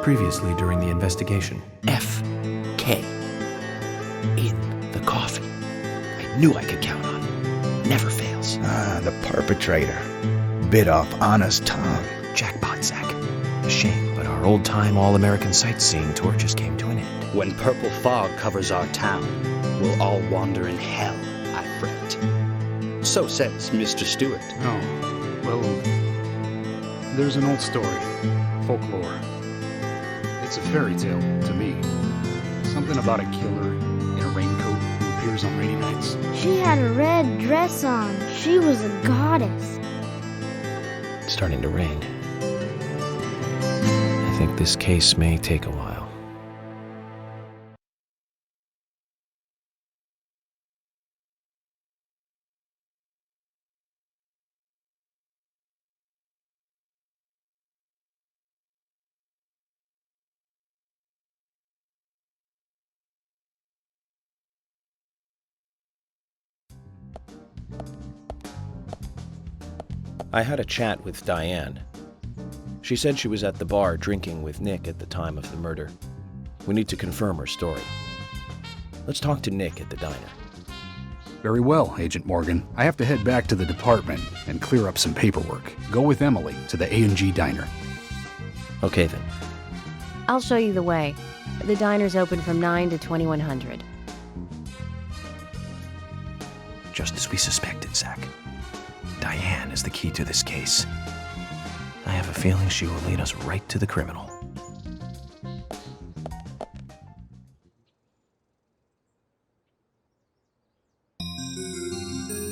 Previously during the investigation. F.K. in the coffee. I knew I could count on it. Never fails. The perpetrator. Bit off Anna's tongue. Jackpot, Zach. A shame, but our old-time all-American sightseeing tour just came to an end. When purple fog covers our town, we'll all wander in hell, I fret. So says Mr. Stewart. Oh, well, there's an old story, folklore. It's a fairy tale to me. Something about a killer in a raincoat who appears on rainy nights. She had a red dress on. She was a goddess. It's starting to rain. I think this case may take a while. I had a chat with Diane. She said she was at the bar drinking with Nick at the time of the murder. We need to confirm her story. Let's talk to Nick at the diner. Very well, Agent Morgan. I have to head back to the department and clear up some paperwork. Go with Emily to the A&G diner. Okay then. I'll show you the way. The diner's open from 9 to 2100. Just as we suspected, Zach. Diane is the key to this case. I have a feeling she will lead us right to the criminal.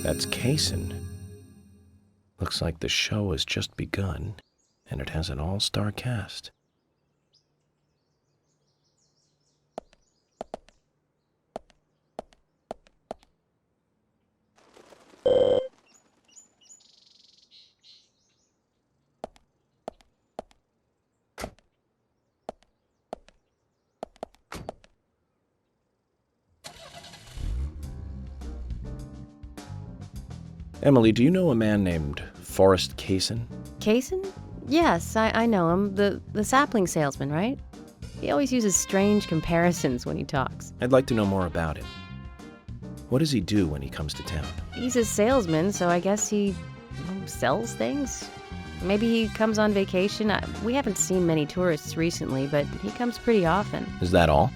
That's Kaysen. Looks like the show has just begun, and it has an all-star cast. Emily, do you know a man named Forrest Kaysen? Kaysen? Yes, I know him. The sapling salesman, right? He always uses strange comparisons when he talks. I'd like to know more about him. What does he do when he comes to town? He's a salesman, so I guess he sells things? Maybe he comes on vacation. We haven't seen many tourists recently, but he comes pretty often. Is that all?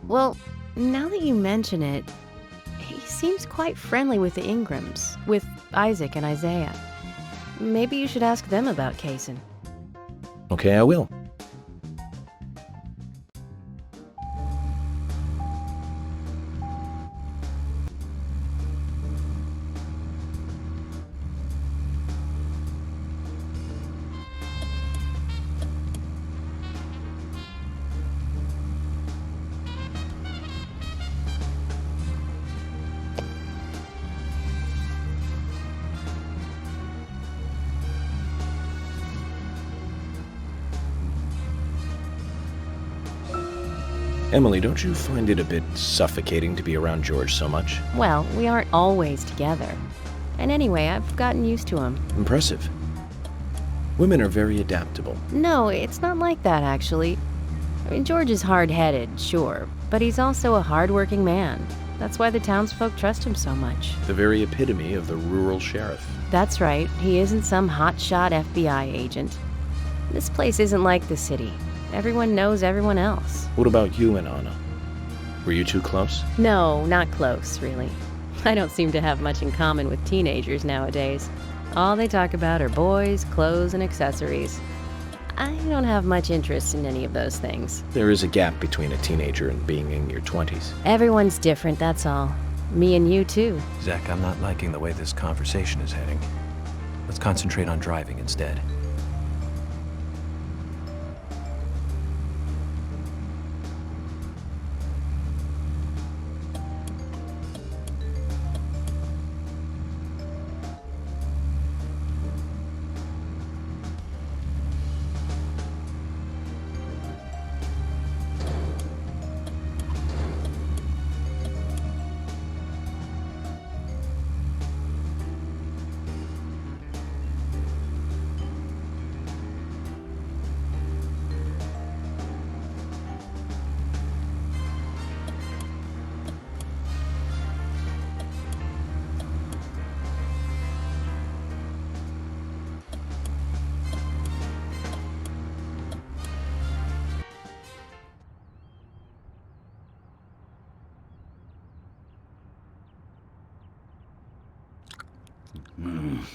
Well, now that you mention it, he seems quite friendly with the Ingrams, with Isaac and Isaiah. Maybe you should ask them about Kaysen. Okay, I will. Emily, don't you find it a bit suffocating to be around George so much? Well, we aren't always together. And anyway, I've gotten used to him. Impressive. Women are very adaptable. No, it's not like that, actually. I mean, George is hard-headed, sure, but he's also a hard-working man. That's why the townsfolk trust him so much. The very epitome of the rural sheriff. That's right. He isn't some hotshot FBI agent. This place isn't like the city. Everyone knows everyone else. What about you and Anna? Were you two close? No, not close, really. I don't seem to have much in common with teenagers nowadays. All they talk about are boys, clothes, and accessories. I don't have much interest in any of those things. There is a gap between a teenager and being in your 20s. Everyone's different, that's all. Me and you, too. Zach, I'm not liking the way this conversation is heading. Let's concentrate on driving instead. I've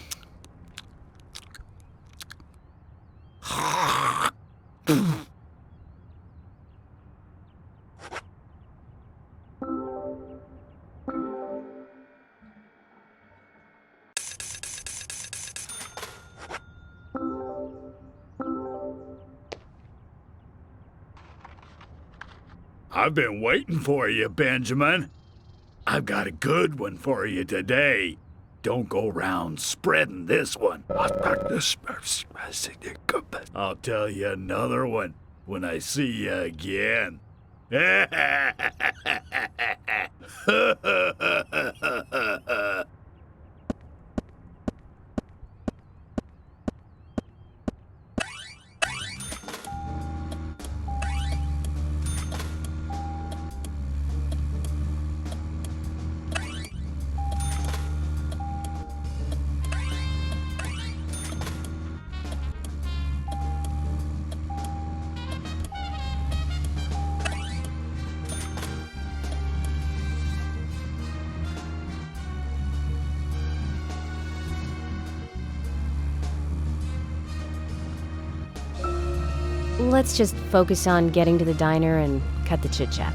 been waiting for you, Benjamin. I've got a good one for you today. Don't go round spreading this one. I'll tell you another one when I see you again. Let's just focus on getting to the diner and cut the chit-chat.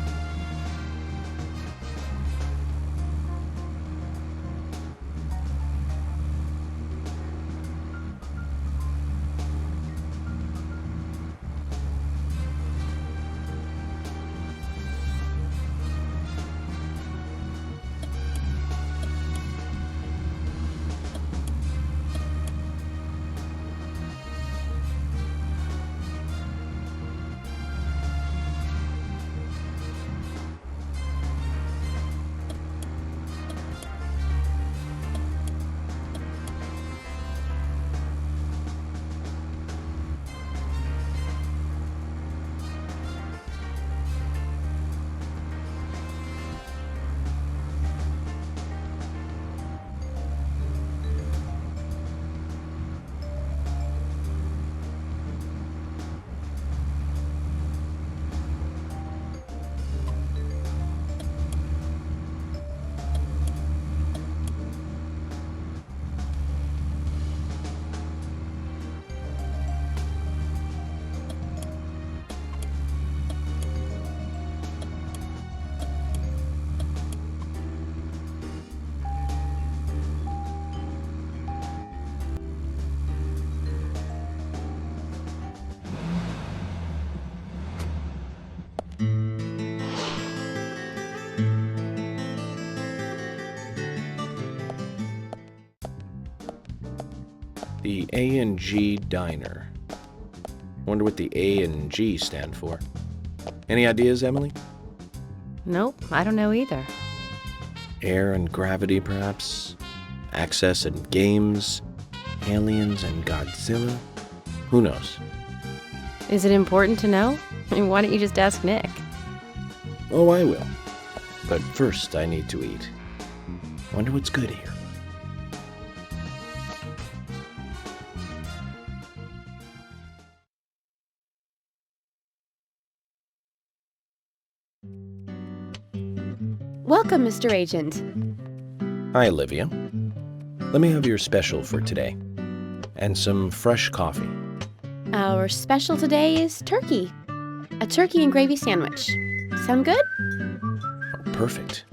The A&G Diner. Wonder what the A and G stand for. Any ideas, Emily? Nope, I don't know either. Air and gravity, perhaps? Access and games? Aliens and Godzilla? Who knows? Is it important to know? Why don't you just ask Nick? Oh, I will. But first, I need to eat. Wonder what's good here. Welcome, Mr. Agent. Hi, Olivia. Let me have your special for today. And some fresh coffee. Our special today is turkey. A turkey and gravy sandwich. Sound good? Oh, perfect.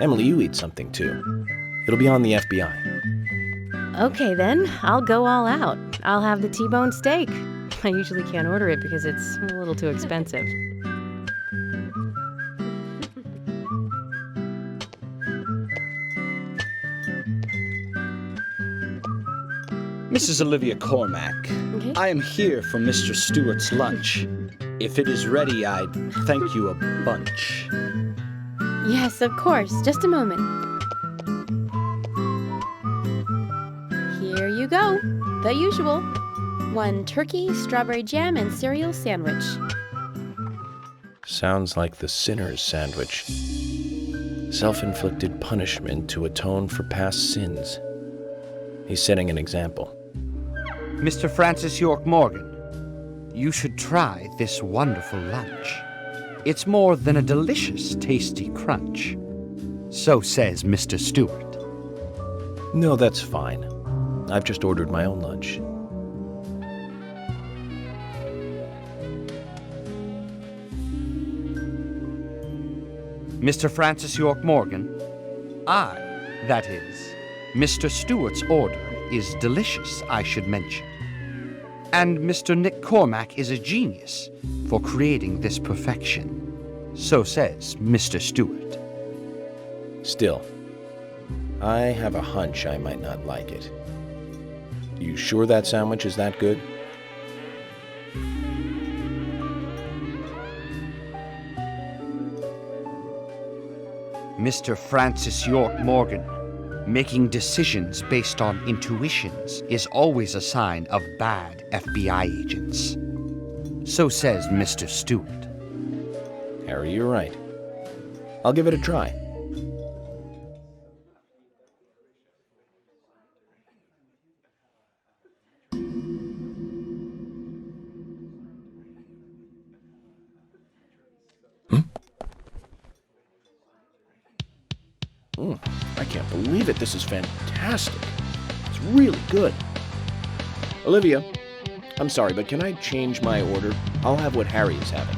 Emily, you eat something too. It'll be on the FBI. Okay then, I'll go all out. I'll have the T-bone steak. I usually can't order it because it's a little too expensive. Mrs. Olivia Cormack, Okay. I am here for Mr. Stewart's lunch. If it is ready, I'd thank you a bunch. Yes, of course. Just a moment. Here you go. The usual. 1 turkey, strawberry jam, and cereal sandwich. Sounds like the sinner's sandwich. Self-inflicted punishment to atone for past sins. He's setting an example. Mr. Francis York Morgan, you should try this wonderful lunch. It's more than a delicious, tasty crunch. So says Mr. Stewart. No, that's fine. I've just ordered my own lunch. Mr. Francis York Morgan? I, that is, Mr. Stewart's order is delicious, I should mention. And Mr. Nick Cormack is a genius for creating this perfection. So says Mr. Stewart. Still, I have a hunch I might not like it. You sure that sandwich is that good? Mr. Francis York Morgan, making decisions based on intuitions is always a sign of bad FBI agents. So says Mr. Stewart. Harry, you're right. I'll give it a try. I can't believe it. This is fantastic. It's really good. Olivia, I'm sorry, but can I change my order? I'll have what Harry is having.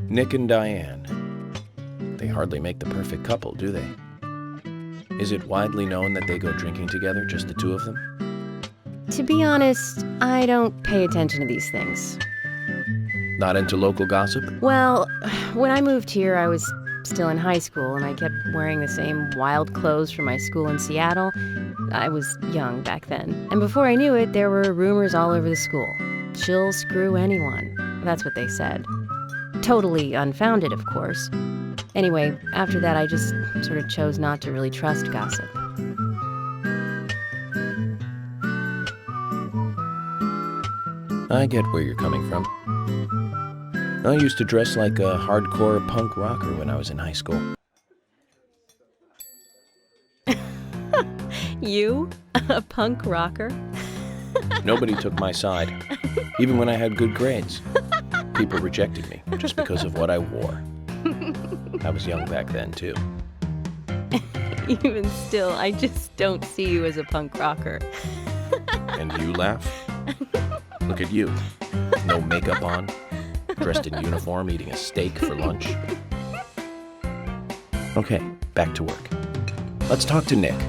Nick and Diane. They hardly make the perfect couple, do they? Is it widely known that they go drinking together, just the two of them? To be honest, I don't pay attention to these things. Not into local gossip? Well, when I moved here, I was still in high school, and I kept wearing the same wild clothes from my school in Seattle. I was young back then. And before I knew it, there were rumors all over the school. She'll screw anyone. That's what they said. Totally unfounded, of course. Anyway, after that, I just sort of chose not to really trust gossip. I get where you're coming from. I used to dress like a hardcore punk rocker when I was in high school. You? A punk rocker? Nobody took my side, even when I had good grades. People rejected me just because of what I wore. I was young back then, too. Even still, I just don't see you as a punk rocker. And you laugh? Look at you. No makeup on, dressed in uniform, eating a steak for lunch. Okay, back to work. Let's talk to Nick.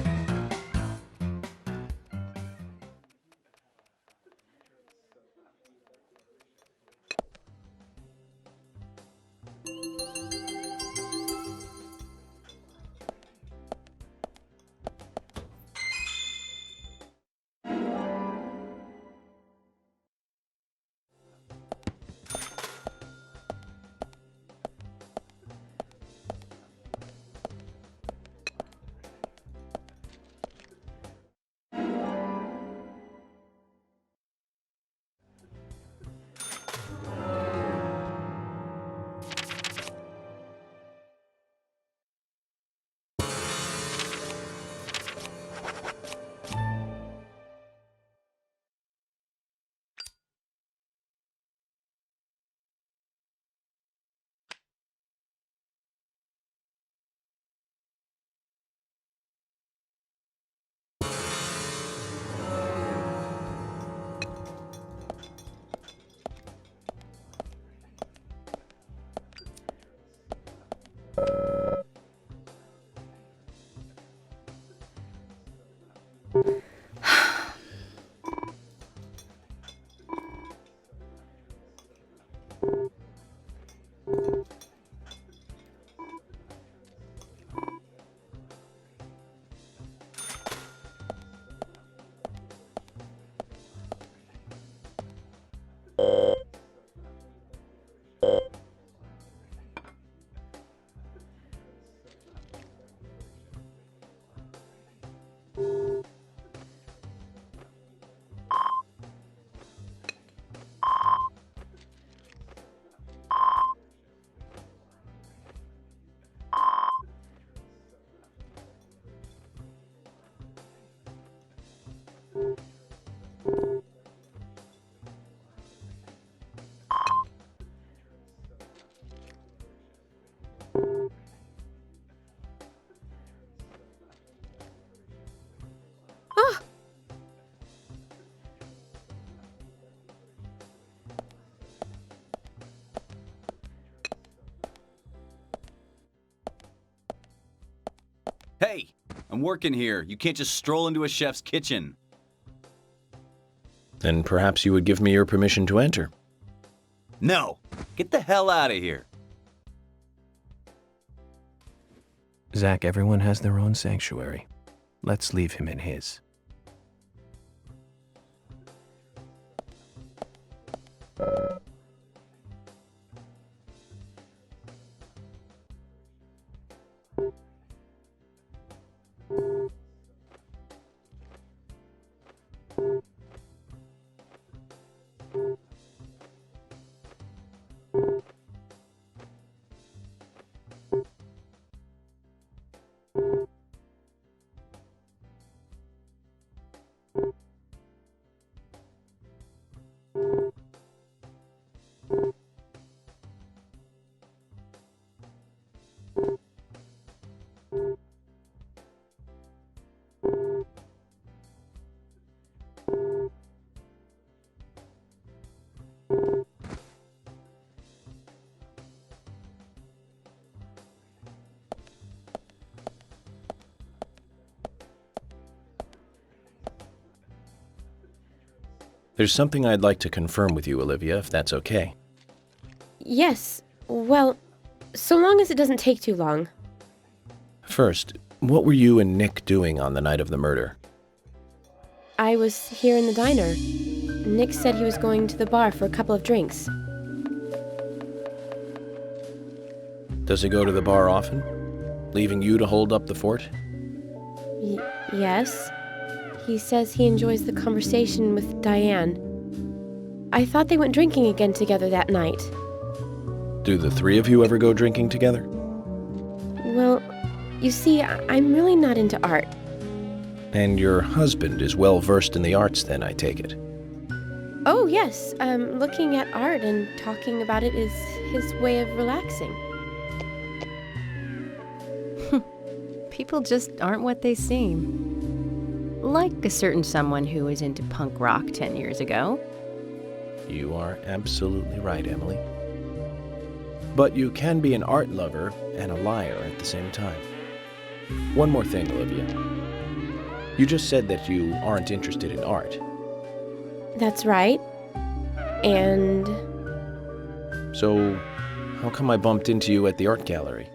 I'm working here. You can't just stroll into a chef's kitchen. Then perhaps you would give me your permission to enter. No! Get the hell out of here. Zach, everyone has their own sanctuary. Let's leave him in his. There's something I'd like to confirm with you, Olivia, if that's okay. Yes, well, so long as it doesn't take too long. First, what were you and Nick doing on the night of the murder? I was here in the diner. Nick said he was going to the bar for a couple of drinks. Does he go to the bar often, leaving you to hold up the fort? Yes. He says he enjoys the conversation with Diane. I thought they went drinking again together that night. Do the three of you ever go drinking together? Well, you see, I'm really not into art. And your husband is well versed in the arts then, I take it. Oh, yes. Looking at art and talking about it is his way of relaxing. People just aren't what they seem. Like a certain someone who was into punk rock 10 years ago. You are absolutely right, Emily. But you can be an art lover and a liar at the same time. One more thing, Olivia. You just said that you aren't interested in art. That's right. And... So, how come I bumped into you at the art gallery?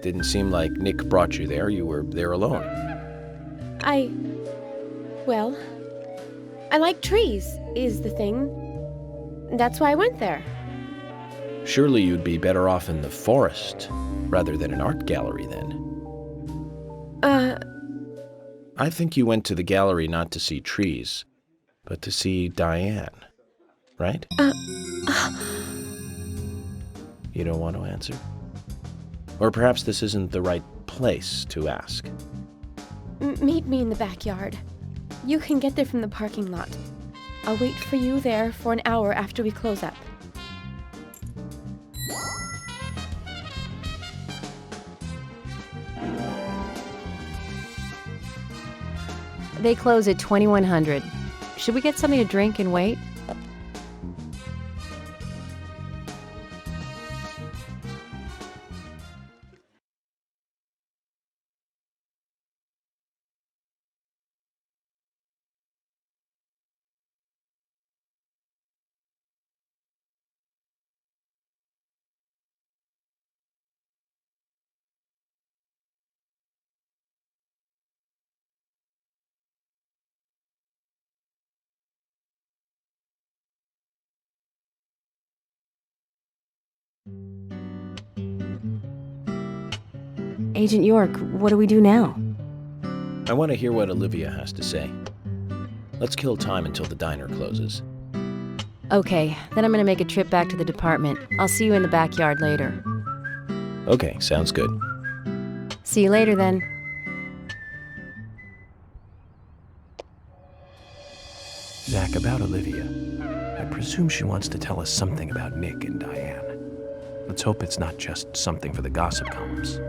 Didn't seem like Nick brought you there. You were there alone. Well, I like trees, is the thing. That's why I went there. Surely you'd be better off in the forest rather than an art gallery then. I think you went to the gallery not to see trees, but to see Diane, right? You don't want to answer? Or perhaps this isn't the right place to ask. Meet me in the backyard. You can get there from the parking lot. I'll wait for you there for an hour after we close up. They close at 2100. Should we get something to drink and wait? Agent York, what do we do now? I want to hear what Olivia has to say. Let's kill time until the diner closes. Okay, then I'm gonna make a trip back to the department. I'll see you in the backyard later. Okay, sounds good. See you later then. Zach, about Olivia. I presume she wants to tell us something about Nick and Diane. Let's hope it's not just something for the gossip columns.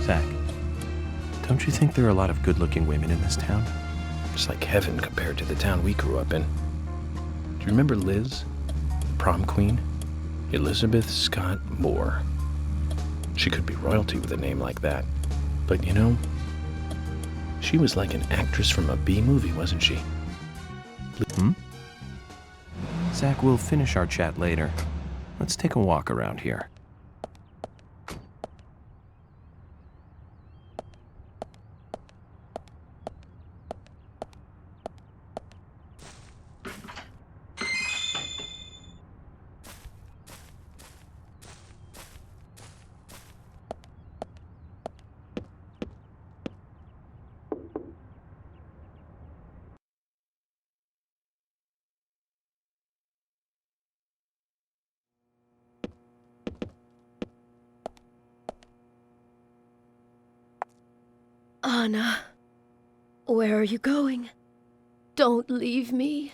Zach, don't you think there are a lot of good-looking women in this town? It's like heaven compared to the town we grew up in. Do you remember Liz, the prom queen? Elizabeth Scott Moore. She could be royalty with a name like that. But you know, she was like an actress from a B movie, wasn't she? Zach, we'll finish our chat later. Let's take a walk around here. Anna, where are you going? Don't leave me.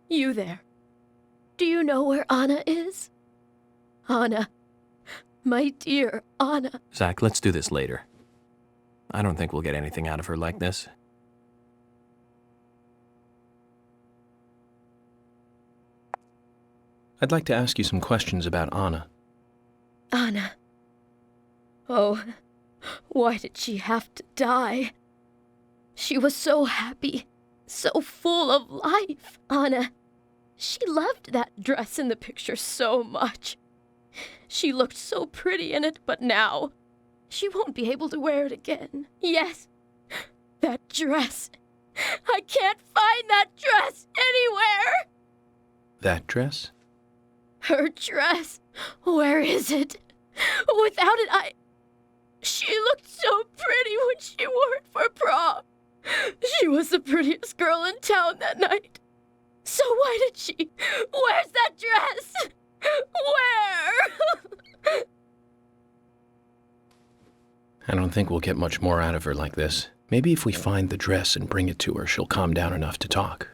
You there. Do you know where Anna is? Anna, my dear Anna. Zach, let's do this later. I don't think we'll get anything out of her like this. I'd like to ask you some questions about Anna. Anna. Oh, why did she have to die? She was so happy, so full of life, Anna. She loved that dress in the picture so much. She looked so pretty in it, but now she won't be able to wear it again. Yes, that dress. I can't find that dress anywhere. That dress? Her dress. Where is it? Without it, She looked so pretty when she wore it for prom. She was the prettiest girl in town that night. So why did she? Where's that dress? Where? I don't think we'll get much more out of her like this. Maybe if we find the dress and bring it to her, she'll calm down enough to talk.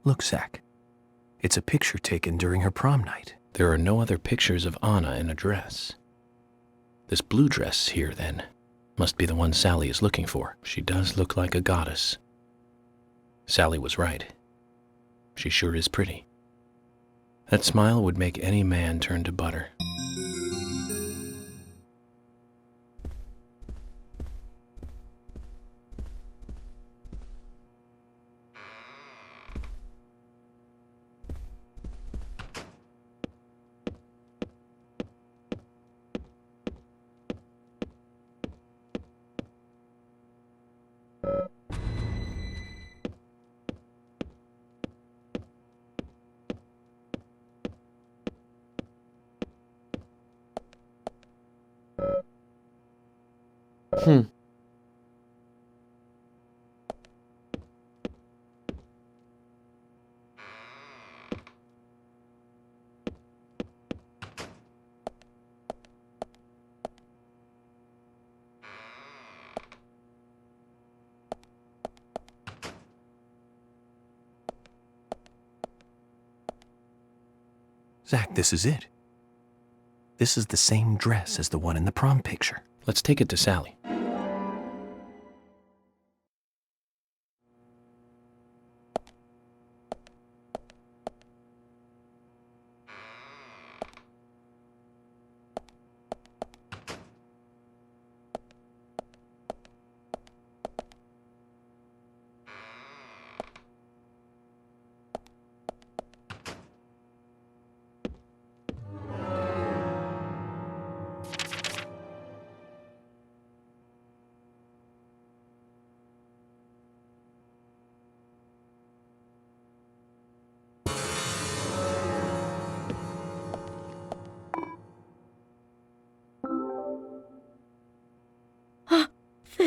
Look, Zach. It's a picture taken during her prom night. There are no other pictures of Anna in a dress. This blue dress here, then, must be the one Sally is looking for. She does look like a goddess. Sally was right. She sure is pretty. That smile would make any man turn to butter. Zach, this is it. This is the same dress as the one in the prom picture. Let's take it to Sally.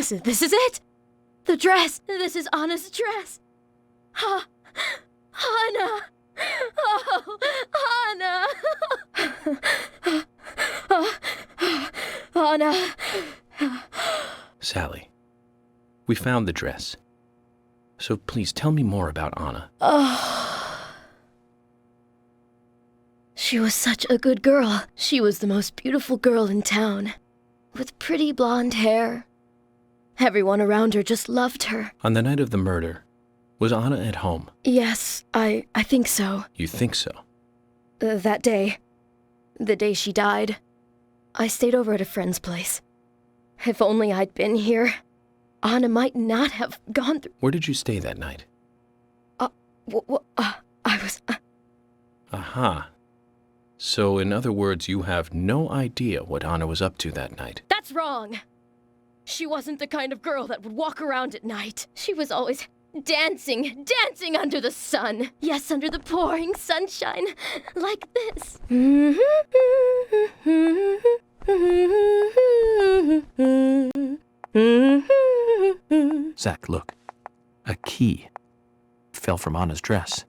This is it! The dress! This is Anna's dress! Anna! Oh, Anna! Anna! Sally, we found the dress. So please tell me more about Anna. Oh. She was such a good girl. She was the most beautiful girl in town, with pretty blonde hair. Everyone around her just loved her. On the night of the murder, was Anna at home? Yes, I think so. You think so? That day. The day she died. I stayed over at a friend's place. If only I'd been here, Anna might not have gone through... Where did you stay that night? I was... Aha. So, in other words, you have no idea what Anna was up to that night. That's wrong! She wasn't the kind of girl that would walk around at night. She was always dancing under the sun. Yes, under the pouring sunshine, like this. Zach, look. A key fell from Anna's dress.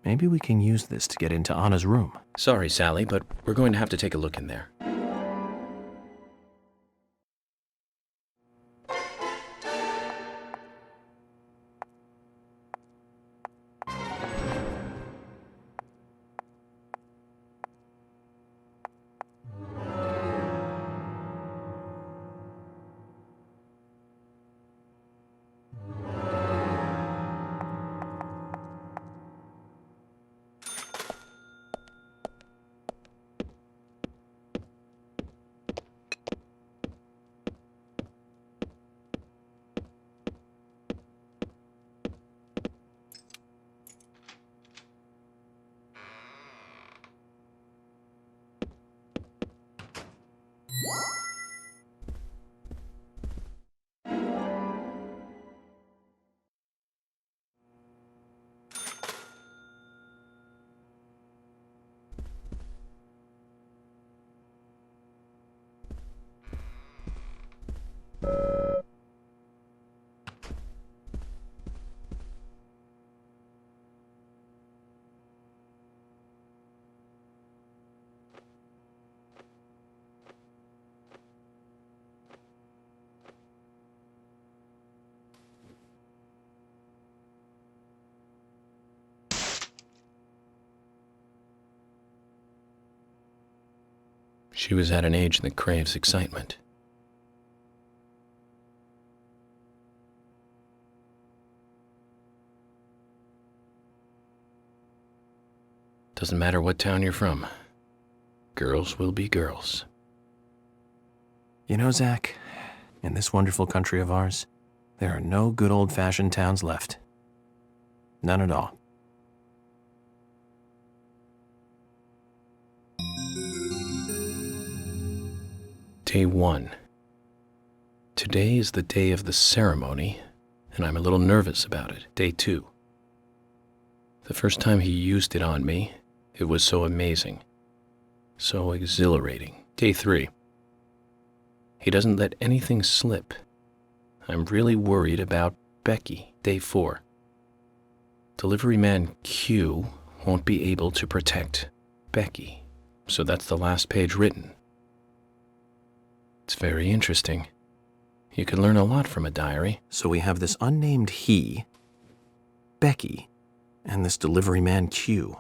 Maybe we can use this to get into Anna's room. Sorry, Sally, but we're going to have to take a look in there. She was at an age that craves excitement. Doesn't matter what town you're from. Girls will be girls. You know, Zach, in this wonderful country of ours, there are no good old-fashioned towns left. None at all. Day 1. Today is the day of the ceremony, and I'm a little nervous about it. Day 2. The first time he used it on me, it was so amazing, so exhilarating. Day 3. He doesn't let anything slip. I'm really worried about Becky. Day 4. Delivery man Q won't be able to protect Becky, so that's the last page written. It's very interesting. You can learn a lot from a diary. So we have this unnamed he, Becky, and this delivery man Q.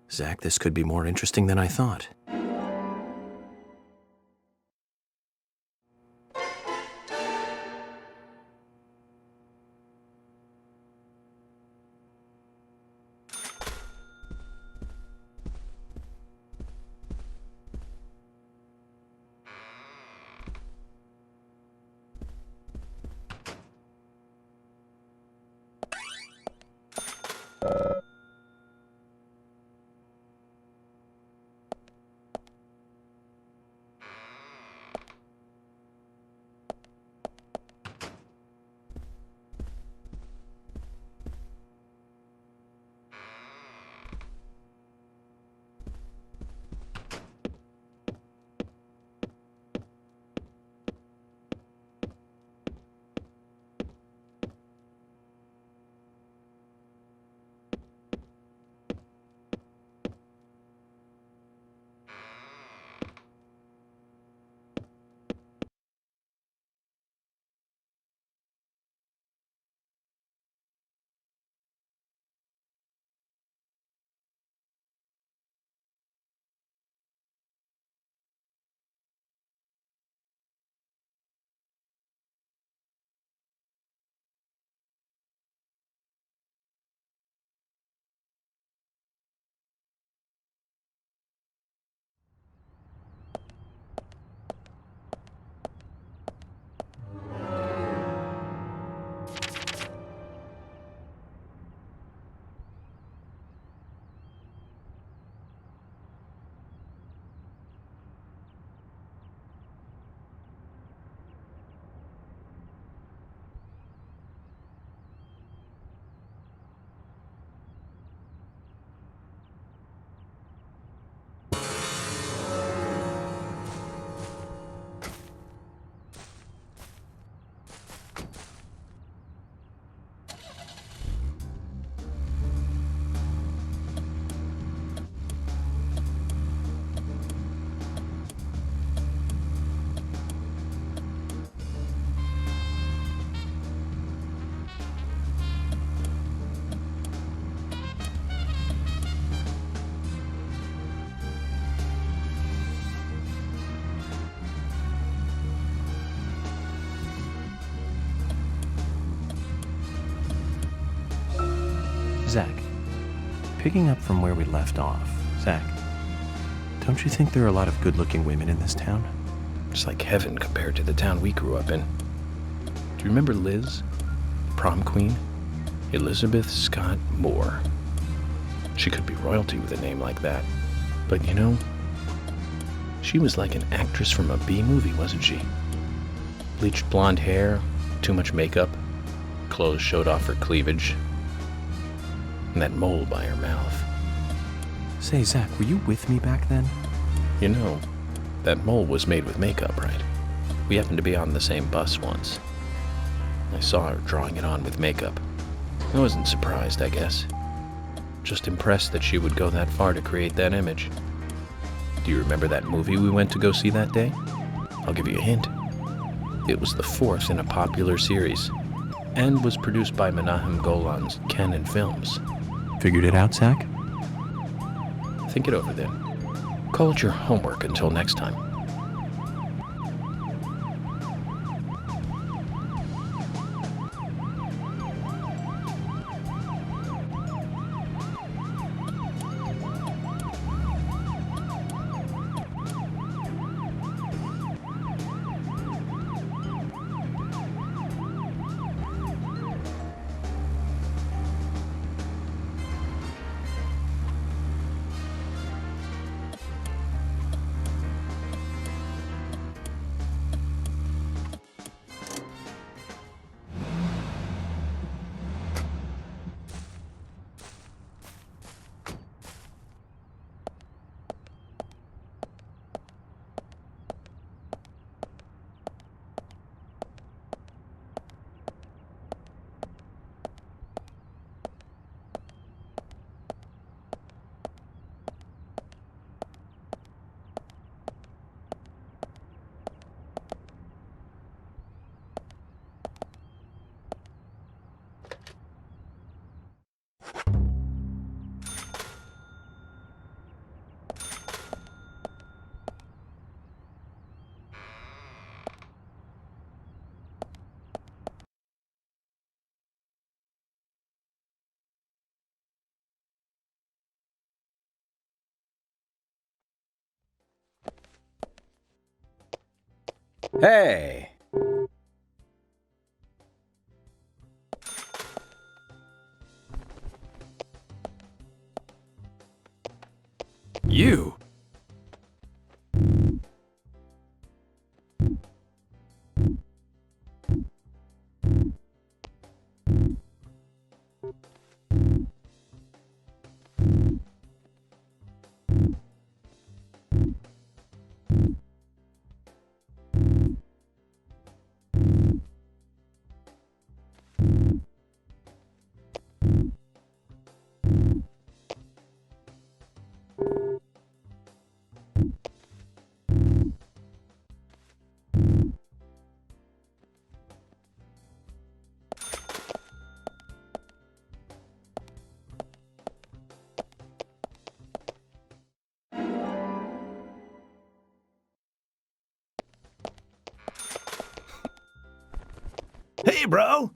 Zach, this could be more interesting than I thought. Zach, picking up from where we left off, Zach, don't you think there are a lot of good-looking women in this town? It's like heaven compared to the town we grew up in. Do you remember Liz? Prom queen? Elizabeth Scott Moore. She could be royalty with a name like that. But you know, she was like an actress from a B-movie, wasn't she? Bleached blonde hair, too much makeup, clothes showed off her cleavage, and that mole by her mouth. Say, Zach, were you with me back then? You know, that mole was made with makeup, right? We happened to be on the same bus once. I saw her drawing it on with makeup. I wasn't surprised, I guess. Just impressed that she would go that far to create that image. Do you remember that movie we went to go see that day? I'll give you a hint. It was the fourth in a popular series, and was produced by Menahem Golan's Canon Films. Figured it out, Zach? Think it over then. Call it your homework until next time. Hey! You! Hey, bro!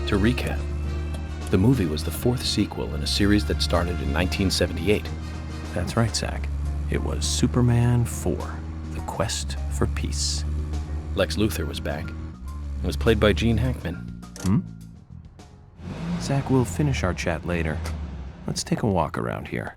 To recap, the movie was the fourth sequel in a series that started in 1978. That's right, Zach. It was Superman 4, The Quest for Peace. Lex Luthor was back. It was played by Gene Hackman. Zach, we'll finish our chat later. Let's take a walk around here.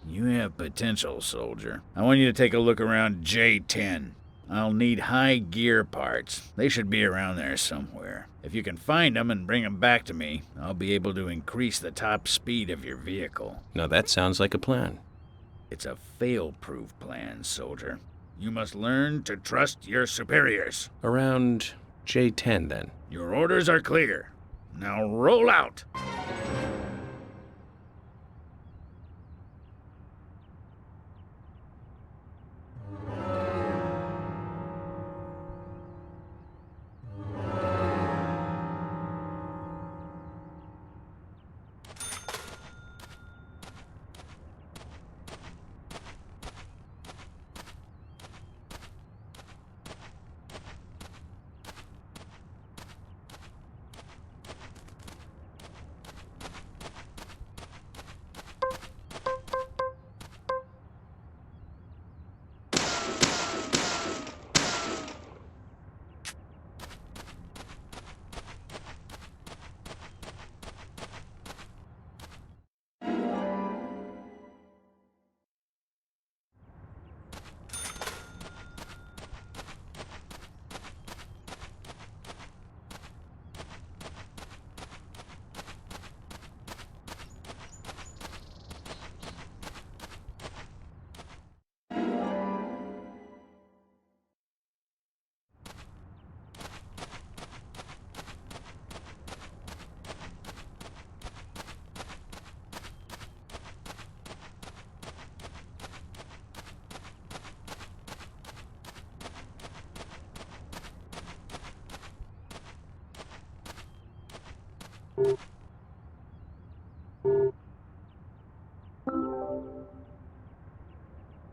You have potential, soldier. I want you to take a look around J10. I'll need high gear parts. They should be around there somewhere. If you can find them and bring them back to me, I'll be able to increase the top speed of your vehicle. Now that sounds like a plan. It's a fail-proof plan, soldier. You must learn to trust your superiors. Around J10, then. Your orders are clear. Now roll out!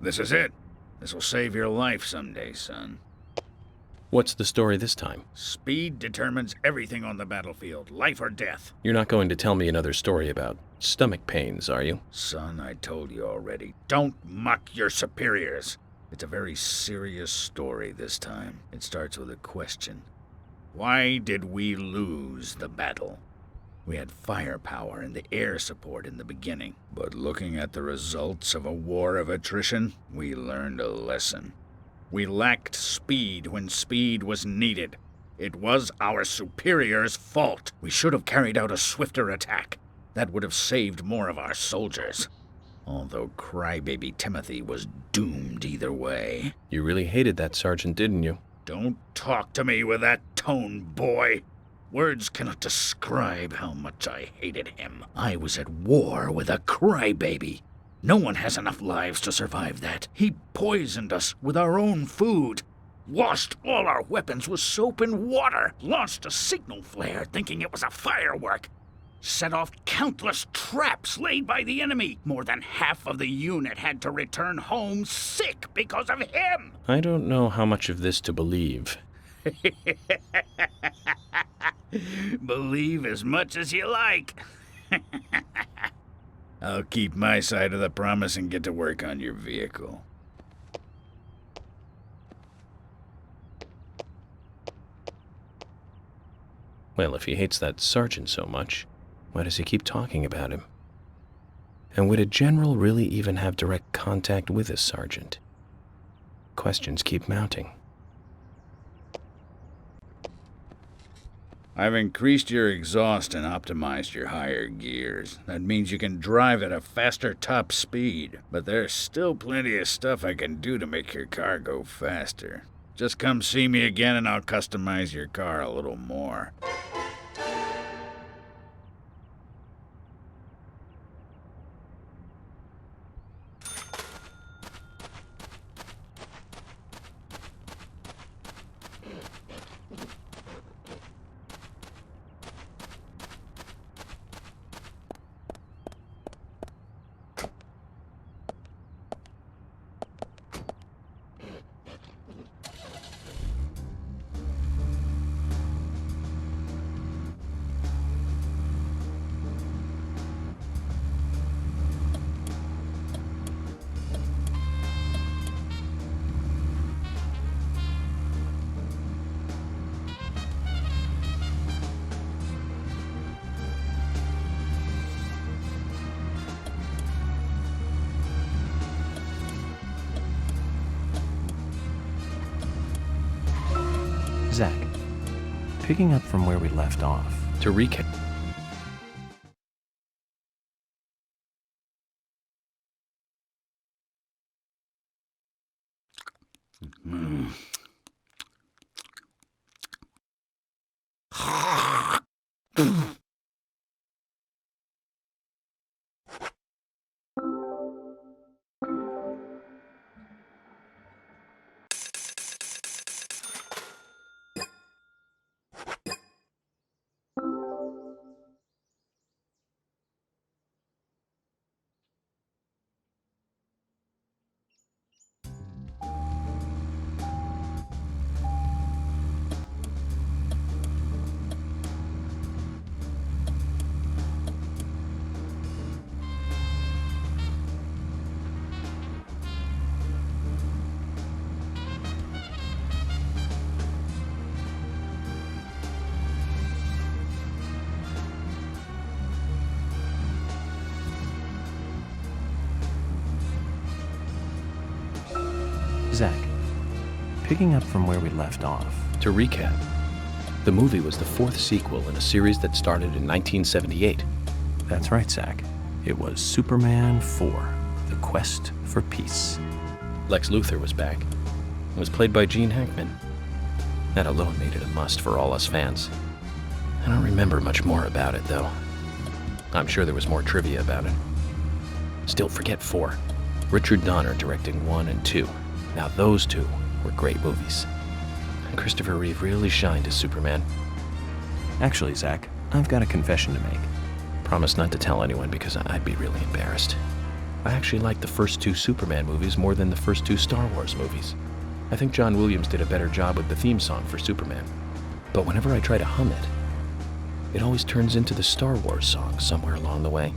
This is it. This will save your life someday, son. What's the story this time? Speed determines everything on the battlefield, life or death. You're not going to tell me another story about stomach pains, are you? Son, I told you already. Don't mock your superiors. It's a very serious story this time. It starts with a question. Why did we lose the battle? We had firepower and the air support in the beginning, but looking at the results of a war of attrition, we learned a lesson. We lacked speed when speed was needed. It was our superiors' fault. We should have carried out a swifter attack. That would have saved more of our soldiers. Although crybaby Timothy was doomed either way. You really hated that sergeant, didn't you? Don't talk to me with that tone, boy. Words cannot describe how much I hated him. I was at war with a crybaby. No one has enough lives to survive that. He poisoned us with our own food, washed all our weapons with soap and water, launched a signal flare thinking it was a firework, set off countless traps laid by the enemy. More than half of the unit had to return home sick because of him. I don't know how much of this to believe. Believe as much as you like. I'll keep my side of the promise and get to work on your vehicle. Well, if he hates that sergeant so much, why does he keep talking about him? And would a general really even have direct contact with a sergeant? Questions keep mounting. I've increased your exhaust and optimized your higher gears. That means you can drive at a faster top speed, but there's still plenty of stuff I can do to make your car go faster. Just come see me again and I'll customize your car a little more. Zach, picking up from where we left off. To recap. Zach, picking up from where we left off. To recap, the movie was the fourth sequel in a series that started in 1978. That's right, Zach. It was Superman 4, The Quest for Peace. Lex Luthor was back. It was played by Gene Hackman. That alone made it a must for all us fans. I don't remember much more about it, though. I'm sure there was more trivia about it. Still, forget 4. Richard Donner directing 1 and 2. Now those two were great movies. And Christopher Reeve really shined as Superman. Actually, Zach, I've got a confession to make. Promise not to tell anyone because I'd be really embarrassed. I actually like the first 2 Superman movies more than the first 2 Star Wars movies. I think John Williams did a better job with the theme song for Superman. But whenever I try to hum it, it always turns into the Star Wars song somewhere along the way.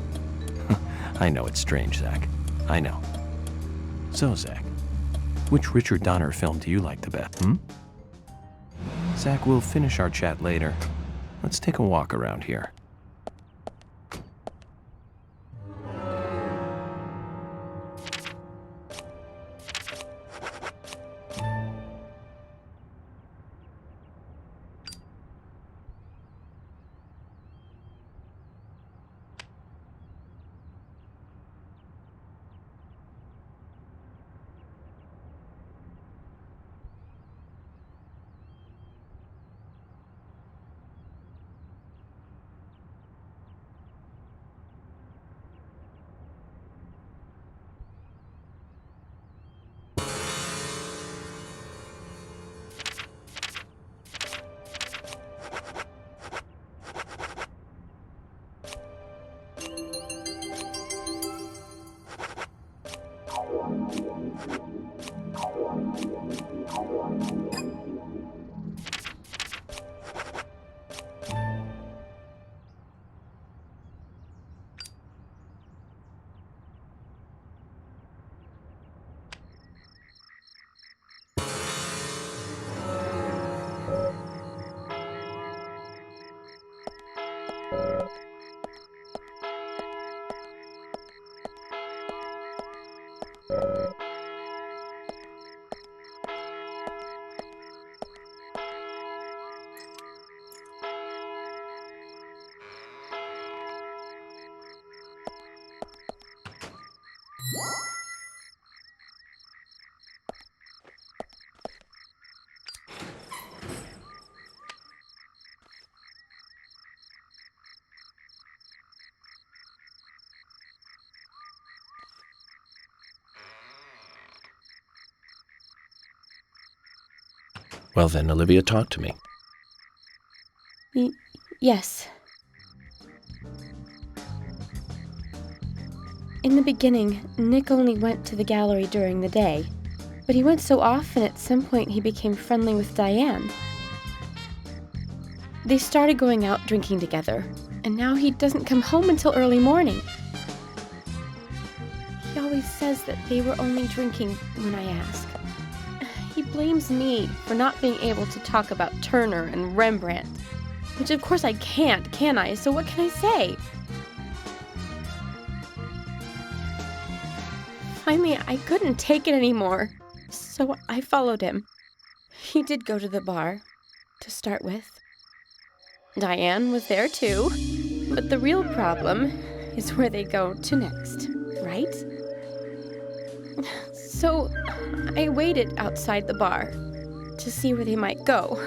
I know it's strange, Zach. I know. So, Zach, which Richard Donner film do you like the best, Zach, we'll finish our chat later. Let's take a walk around here. Well then, Olivia, talk to me. Yes. In the beginning, Nick only went to the gallery during the day, but he went so often at some point he became friendly with Diane. They started going out drinking together, and now he doesn't come home until early morning. He always says that they were only drinking when I ask. He blames me for not being able to talk about Turner and Rembrandt, which of course I can't, can I? So what can I say? Finally, I couldn't take it anymore, so I followed him. He did go to the bar, to start with. Diane was there too, but the real problem is where they go to next, right? So I waited outside the bar to see where they might go,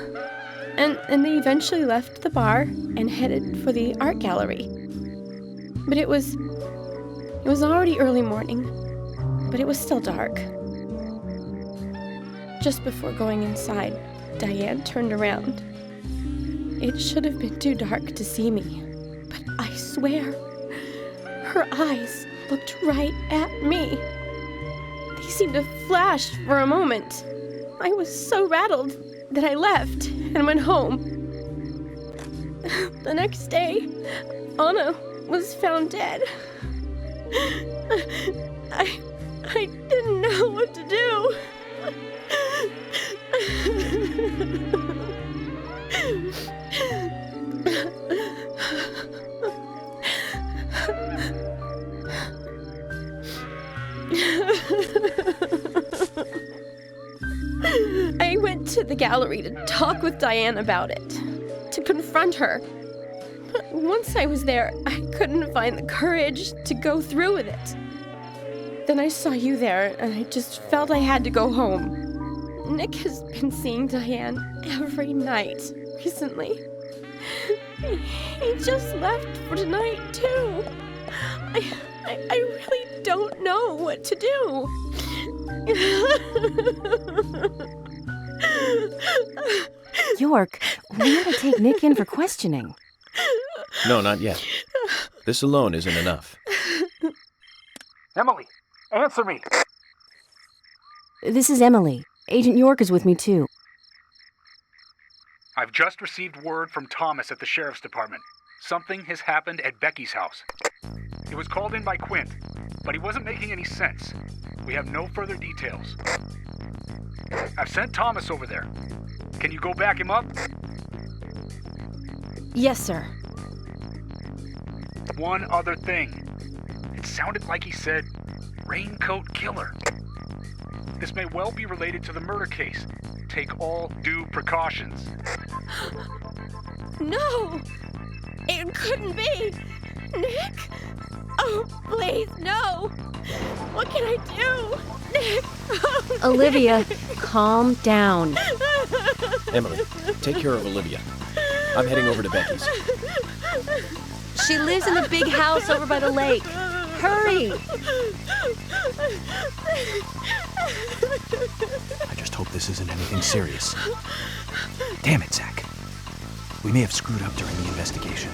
and they eventually left the bar and headed for the art gallery. But it was already early morning, but it was still dark. Just before going inside, Diane turned around. It should have been too dark to see me, but I swear, her eyes looked right at me. They seemed to flash for a moment. I was so rattled that I left and went home. The next day, Anna was found dead. I didn't know what to do. I went to the gallery to talk with Diane about it, to confront her. But once I was there, I couldn't find the courage to go through with it. Then I saw you there, and I just felt I had to go home. Nick has been seeing Diane every night recently. He just left for tonight, too. I really don't know what to do. York, we ought to take Nick in for questioning. No, not yet. This alone isn't enough. Emily, answer me! This is Emily. Agent York is with me, too. I've just received word from Thomas at the Sheriff's Department. Something has happened at Becky's house. It was called in by Quint, but he wasn't making any sense. We have no further details. I've sent Thomas over there. Can you go back him up? Yes, sir. One other thing. It sounded like he said, raincoat killer. This may well be related to the murder case. Take all due precautions. No! It couldn't be! Nick! Oh, please, no! What can I do? Nick! Oh, Olivia, Nick. calm down. Emily, take care of Olivia. I'm heading over to Becky's. She lives in the big house over by the lake. Hurry! I just hope this isn't anything serious. Damn it, Zach. We may have screwed up during the investigation.